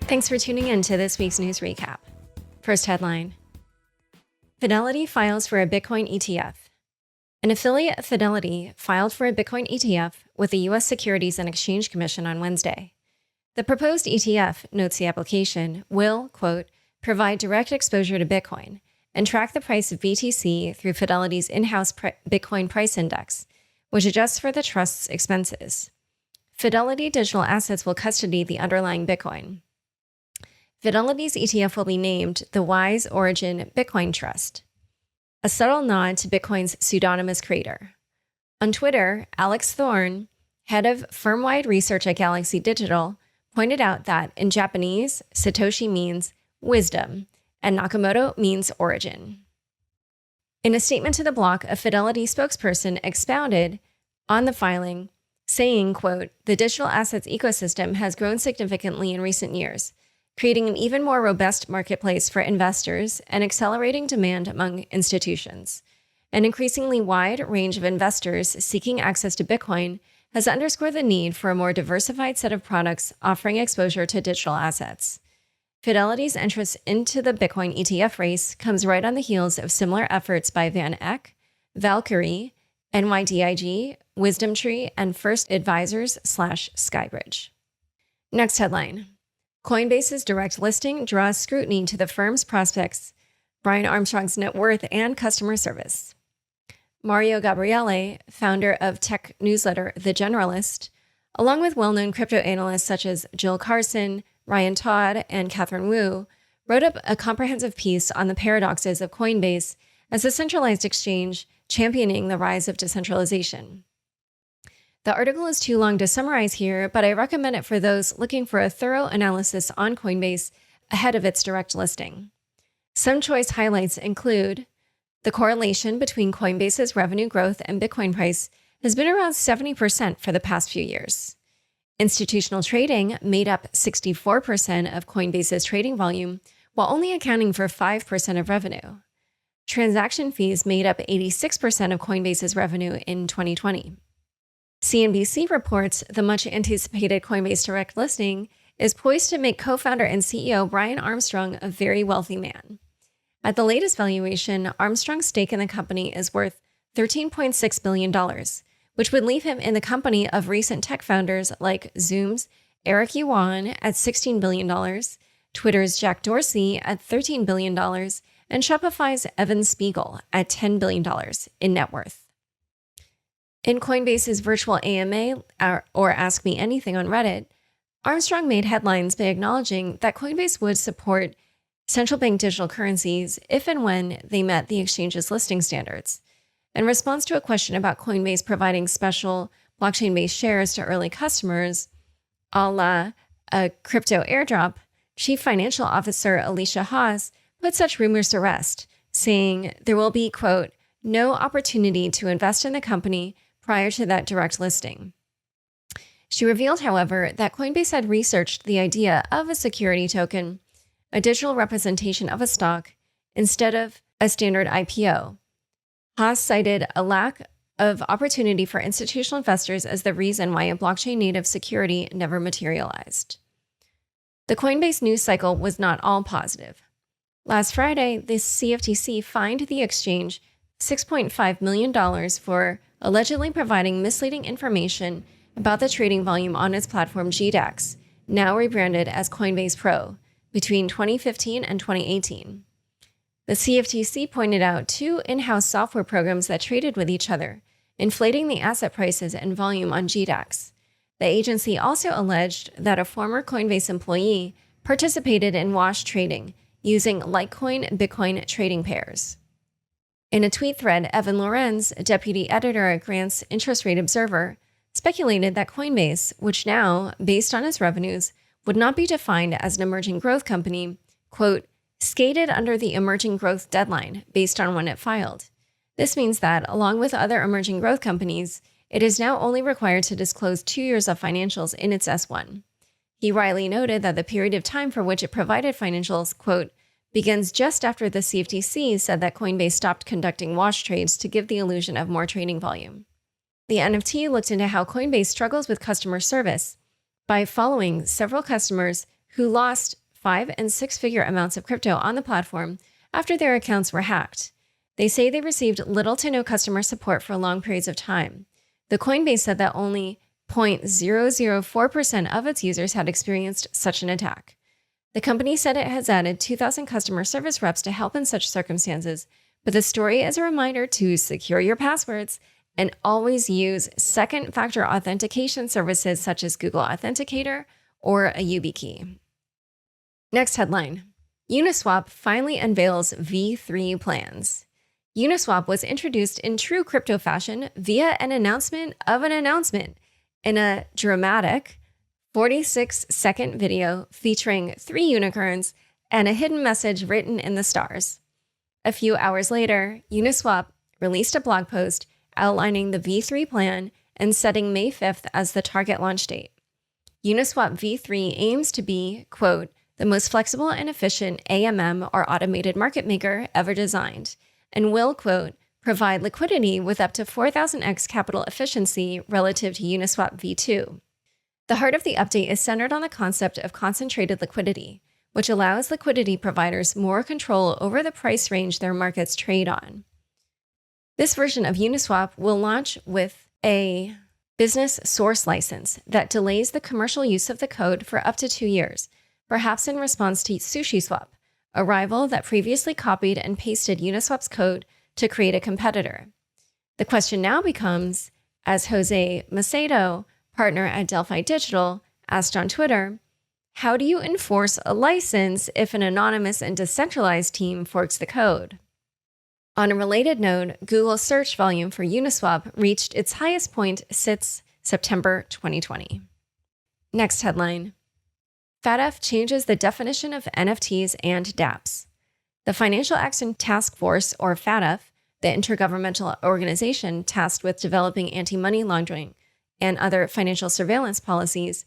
Thanks for tuning in to this week's news recap. First headline: Fidelity files for a Bitcoin ETF. An affiliate of Fidelity filed for a Bitcoin ETF with the U.S. Securities and Exchange Commission on Wednesday. The proposed ETF, notes the application, will, quote, provide direct exposure to Bitcoin and track the price of BTC through Fidelity's in-house Bitcoin price index, which adjusts for the trust's expenses. Fidelity Digital Assets will custody the underlying Bitcoin. Fidelity's ETF will be named the Wise Origin Bitcoin Trust, a subtle nod to Bitcoin's pseudonymous creator. On Twitter, Alex Thorne, head of firm-wide research at Galaxy Digital, pointed out that in Japanese, Satoshi means wisdom, and Nakamoto means origin. In a statement to the block, a Fidelity spokesperson expounded on the filing, saying, quote, the digital assets ecosystem has grown significantly in recent years, creating an even more robust marketplace for investors and accelerating demand among institutions. An increasingly wide range of investors seeking access to Bitcoin has underscored the need for a more diversified set of products offering exposure to digital assets. Fidelity's entrance into the Bitcoin ETF race comes right on the heels of similar efforts by Van Eck, Valkyrie, NYDIG, WisdomTree, and First Advisors/Skybridge. Next headline: Coinbase's direct listing draws scrutiny to the firm's prospects, Brian Armstrong's net worth, and customer service. Mario Gabriele, founder of tech newsletter The Generalist, along with well-known crypto analysts such as Jill Carson, Ryan Todd, and Catherine Wu, wrote up a comprehensive piece on the paradoxes of Coinbase as a centralized exchange championing the rise of decentralization. The article is too long to summarize here, but I recommend it for those looking for a thorough analysis on Coinbase ahead of its direct listing. Some choice highlights include the correlation between Coinbase's revenue growth and Bitcoin price has been around 70% for the past few years. Institutional trading made up 64% of Coinbase's trading volume, while only accounting for 5% of revenue. Transaction fees made up 86% of Coinbase's revenue in 2020. CNBC reports the much-anticipated Coinbase direct listing is poised to make co-founder and CEO Brian Armstrong a very wealthy man. At the latest valuation, Armstrong's stake in the company is worth $13.6 billion, which would leave him in the company of recent tech founders like Zoom's Eric Yuan at $16 billion, Twitter's Jack Dorsey at $13 billion, and Shopify's Evan Spiegel at $10 billion in net worth. In Coinbase's virtual AMA, or Ask Me Anything on Reddit, Armstrong made headlines by acknowledging that Coinbase would support central bank digital currencies if and when they met the exchange's listing standards. In response to a question about Coinbase providing special blockchain-based shares to early customers, a la a crypto airdrop, Chief Financial Officer Alicia Haas put such rumors to rest, saying there will be, quote, no opportunity to invest in the company prior to that direct listing. She revealed, however, that Coinbase had researched the idea of a security token, a digital representation of a stock, instead of a standard IPO. Haas cited a lack of opportunity for institutional investors as the reason why a blockchain-native security never materialized. The Coinbase news cycle was not all positive. Last Friday, the CFTC fined the exchange $6.5 million for allegedly providing misleading information about the trading volume on its platform GDAX, now rebranded as Coinbase Pro, between 2015 and 2018. The CFTC pointed out two in-house software programs that traded with each other, inflating the asset prices and volume on GDAX. The agency also alleged that a former Coinbase employee participated in wash trading using Litecoin-Bitcoin trading pairs. In a tweet thread, Evan Lorenz, deputy editor at Grant's Interest Rate Observer, speculated that Coinbase, which now, based on its revenues, would not be defined as an emerging growth company, quote, skated under the emerging growth deadline based on when it filed. This means that, along with other emerging growth companies, it is now only required to disclose 2 years of financials in its S1. He wryly noted that the period of time for which it provided financials, quote, begins just after the CFTC said that Coinbase stopped conducting wash trades to give the illusion of more trading volume. The NFT looked into how Coinbase struggles with customer service by following several customers who lost 5- and 6-figure amounts of crypto on the platform after their accounts were hacked. They say they received little to no customer support for long periods of time. The Coinbase said that only 0.004% of its users had experienced such an attack. The company said it has added 2,000 customer service reps to help in such circumstances, but the story is a reminder to secure your passwords and always use second-factor authentication services such as Google Authenticator or a YubiKey. Next headline. Uniswap finally unveils V3 plans. Uniswap was introduced in true crypto fashion via an announcement of an announcement in a dramatic 46-second video featuring 3 unicorns and a hidden message written in the stars. A few hours later, Uniswap released a blog post outlining the V3 plan and setting May 5th as the target launch date. Uniswap V3 aims to be, quote, the most flexible and efficient AMM or automated market maker ever designed, and will, quote, provide liquidity with up to 4,000x capital efficiency relative to Uniswap V2. The heart of the update is centered on the concept of concentrated liquidity, which allows liquidity providers more control over the price range their markets trade on. This version of Uniswap will launch with a business source license that delays the commercial use of the code for up to 2 years, perhaps in response to SushiSwap, a rival that previously copied and pasted Uniswap's code to create a competitor. The question now becomes, as Jose Macedo, partner at Delphi Digital, asked on Twitter, how do you enforce a license if an anonymous and decentralized team forks the code? On a related note, Google's search volume for Uniswap reached its highest point since September 2020. Next headline. FATF changes the definition of NFTs and Dapps. The Financial Action Task Force, or FATF, the intergovernmental organization tasked with developing anti-money laundering and other financial surveillance policies,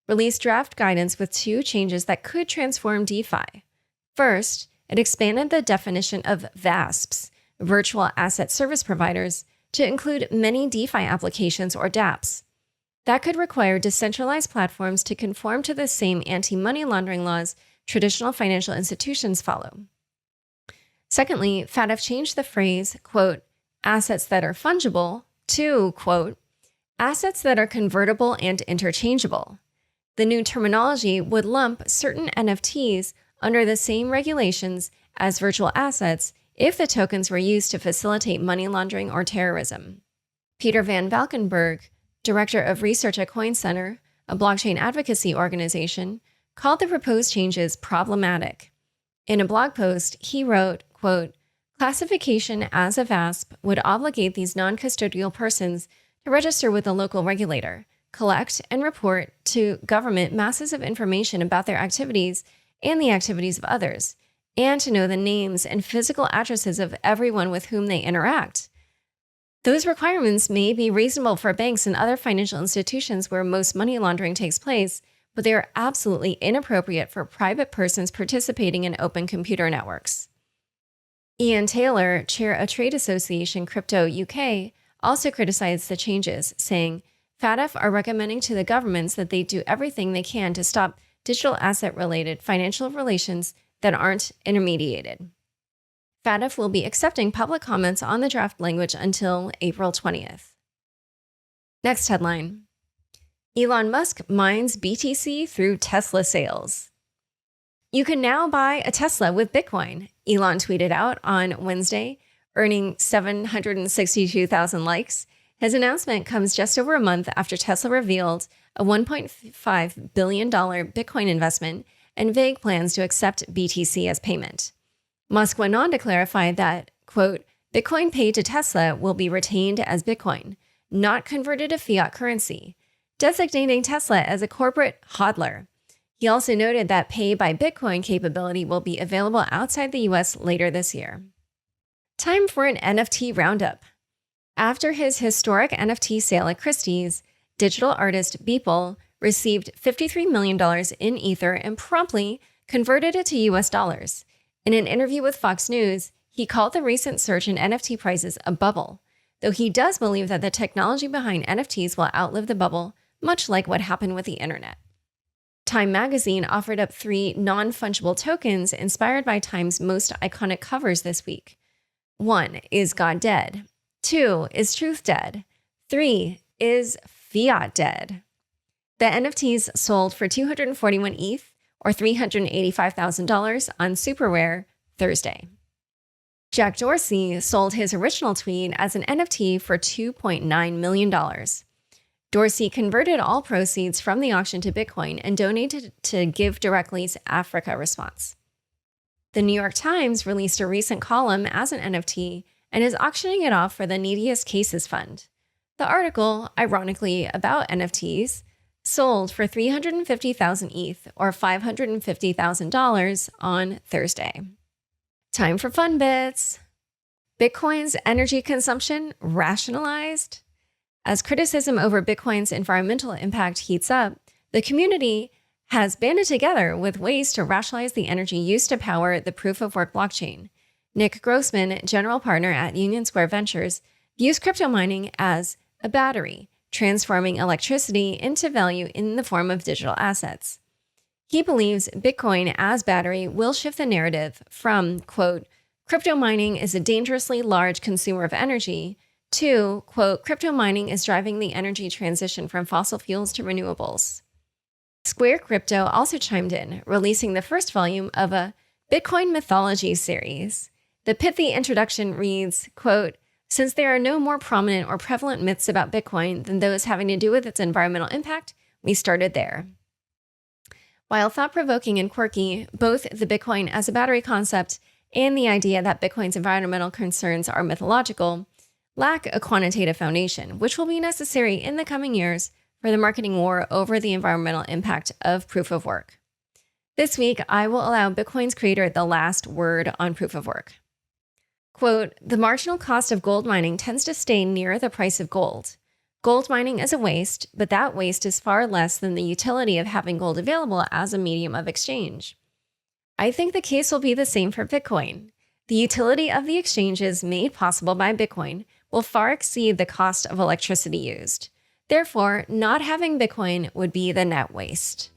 released draft guidance with 2 changes that could transform DeFi. First, it expanded the definition of VASPs, virtual asset service providers, to include many DeFi applications or dApps. That could require decentralized platforms to conform to the same anti-money laundering laws traditional financial institutions follow. Secondly, FATF changed the phrase, quote, assets that are fungible to, quote, assets that are convertible and interchangeable. The new terminology would lump certain NFTs under the same regulations as virtual assets if the tokens were used to facilitate money laundering or terrorism. Peter Van Valkenburg, director of research at Coin Center, a blockchain advocacy organization, called the proposed changes problematic. In a blog post, he wrote, quote, classification as a VASP would obligate these non-custodial persons to register with a local regulator, collect and report to government masses of information about their activities and the activities of others, and to know the names and physical addresses of everyone with whom they interact. Those requirements may be reasonable for banks and other financial institutions where most money laundering takes place, but they are absolutely inappropriate for private persons participating in open computer networks. Ian Taylor, chair of trade association Crypto UK, also criticized the changes, saying, FATF are recommending to the governments that they do everything they can to stop digital asset-related financial relations that aren't intermediated. FATF will be accepting public comments on the draft language until April 20th. Next headline. Elon Musk mines BTC through Tesla sales. You can now buy a Tesla with Bitcoin, Elon tweeted out on Wednesday, earning 762,000 likes. His announcement comes just over a month after Tesla revealed a $1.5 billion Bitcoin investment and vague plans to accept BTC as payment. Musk went on to clarify that, quote, Bitcoin paid to Tesla will be retained as Bitcoin, not converted to fiat currency, designating Tesla as a corporate HODLer. He also noted that pay by Bitcoin capability will be available outside the US later this year. Time for an NFT roundup. After his historic NFT sale at Christie's, digital artist Beeple received $53 million in Ether and promptly converted it to US dollars. In an interview with Fox News, he called the recent surge in NFT prices a bubble. The though he does believe that the technology behind NFTs will outlive the bubble, much like what happened with the internet. Time magazine offered up 3 non-fungible tokens inspired by Time's most iconic covers this week. 1 is God dead. 2 is Truth dead. 3 is Fiat dead. The NFTs sold for 241 ETH or $385,000 on SuperRare Thursday. Jack Dorsey sold his original tweet as an NFT for $2.9 million. Dorsey converted all proceeds from the auction to Bitcoin and donated to Give Directly's Africa response. The New York Times released a recent column as an NFT and is auctioning it off for the Neediest Cases Fund. The article, ironically about NFTs, sold for 350,000 ETH or $550,000 on Thursday. Time for fun bits. Bitcoin's energy consumption rationalized. As criticism over Bitcoin's environmental impact heats up, the community has banded together with ways to rationalize the energy used to power the proof-of-work blockchain. Nick Grossman, general partner at Union Square Ventures, views crypto mining as a battery, transforming electricity into value in the form of digital assets. He believes Bitcoin as battery will shift the narrative from, quote, crypto mining is a dangerously large consumer of energy, to, quote, crypto mining is driving the energy transition from fossil fuels to renewables. Square Crypto also chimed in, releasing the first volume of a Bitcoin mythology series. The pithy introduction reads, quote, since there are no more prominent or prevalent myths about Bitcoin than those having to do with its environmental impact, we started there. While thought-provoking and quirky, both the Bitcoin as a battery concept and the idea that Bitcoin's environmental concerns are mythological lack a quantitative foundation, which will be necessary in the coming years for the marketing war over the environmental impact of proof of work. This week, I will allow Bitcoin's creator the last word on proof of work. Quote, the marginal cost of gold mining tends to stay near the price of gold. Gold mining is a waste, but that waste is far less than the utility of having gold available as a medium of exchange. I think the case will be the same for Bitcoin. The utility of the exchanges made possible by Bitcoin will far exceed the cost of electricity used. Therefore, not having Bitcoin would be the net waste.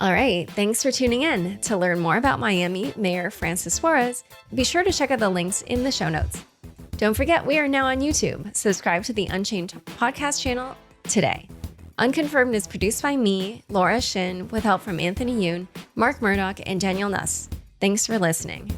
All right, thanks for tuning in. To learn more about Miami Mayor Francis Suarez, be sure to check out the links in the show notes. Don't forget, we are now on YouTube. Subscribe to the Unchained podcast channel today. Unconfirmed is produced by me, Laura Shin, with help from Anthony Yoon, Mark Murdoch, and Daniel Nuss. Thanks for listening.